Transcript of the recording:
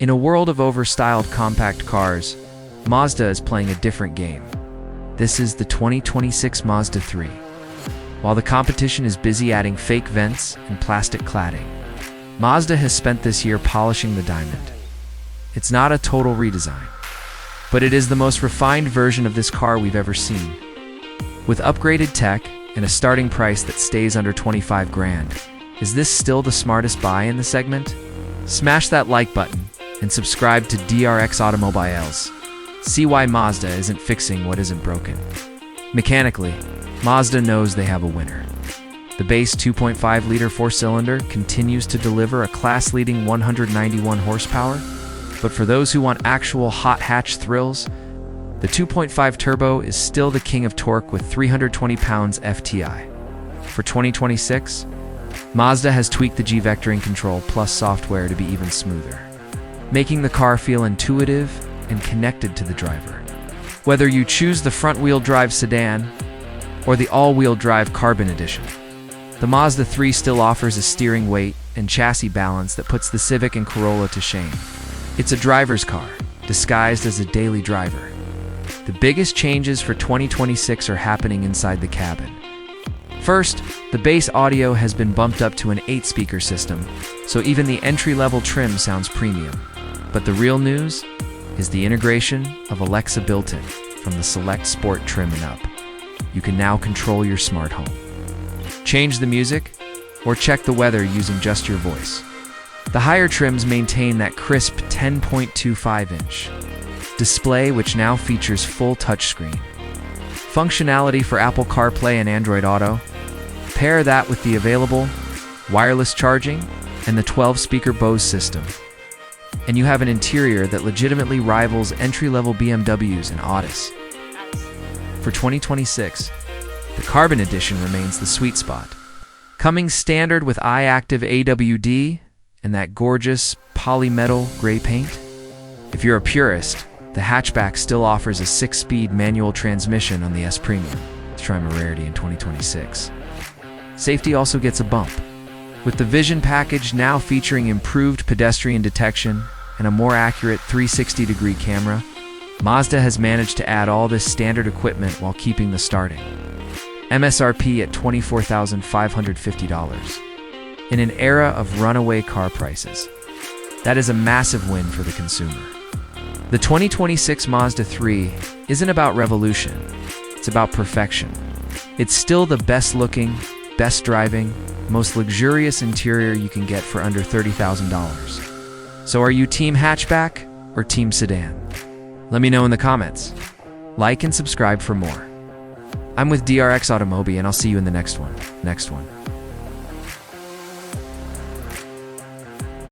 In a world of overstyled compact cars, Mazda is playing a different game. This is the 2026 Mazda 3. While the competition is busy adding fake vents and plastic cladding, Mazda has spent this year polishing the diamond. It's not a total redesign, but it is the most refined version of this car we've ever seen. With upgraded tech and a starting price that stays under 25 grand, is this still the smartest buy in the segment? Smash that like button and subscribe to DRX AUTO MOBI. See why Mazda isn't fixing what isn't broken. Mechanically, Mazda knows they have a winner. The base 2.5-liter four-cylinder continues to deliver a class-leading 191 horsepower, but for those who want actual hot hatch thrills, the 2.5 turbo is still the king of torque with 320 pounds FTI. For 2026, Mazda has tweaked the G vectoring control plus software to be even smoother, making the car feel intuitive and connected to the driver. Whether you choose the front-wheel drive sedan or the all-wheel drive carbon edition, the Mazda 3 still offers a steering weight and chassis balance that puts the Civic and Corolla to shame. It's a driver's car, disguised as a daily driver. The biggest changes for 2026 are happening inside the cabin. First, the bass audio has been bumped up to an 8-speaker system, so even the entry-level trim sounds premium. But the real news is the integration of Alexa built-in from the Select Sport trim and up. You can now control your smart home, change the music, or check the weather using just your voice. The higher trims maintain that crisp 10.25-inch display, which now features full touchscreen functionality for Apple CarPlay and Android Auto. Pair that with the available wireless charging and the 12-speaker Bose system, and you have an interior that legitimately rivals entry-level BMWs and Audis. For 2026, the Carbon Edition remains the sweet spot, coming standard with iActive AWD and that gorgeous polymetal gray paint. If you're a purist, the hatchback still offers a 6-speed manual transmission on the S Premium. Let's try a rarity in 2026. Safety also gets a bump, with the Vision package now featuring improved pedestrian detection and a more accurate 360-degree camera. Mazda has managed to add all this standard equipment while keeping the starting MSRP at $24,550. In an era of runaway car prices, that is a massive win for the consumer. The 2026 Mazda 3 isn't about revolution, it's about perfection. It's still the best-looking, best-driving, most luxurious interior you can get for under $30,000. So are you team hatchback or team sedan? Let me know in the comments. Like and subscribe for more. I'm with DRX AUTO MOBI, and I'll see you in the next one.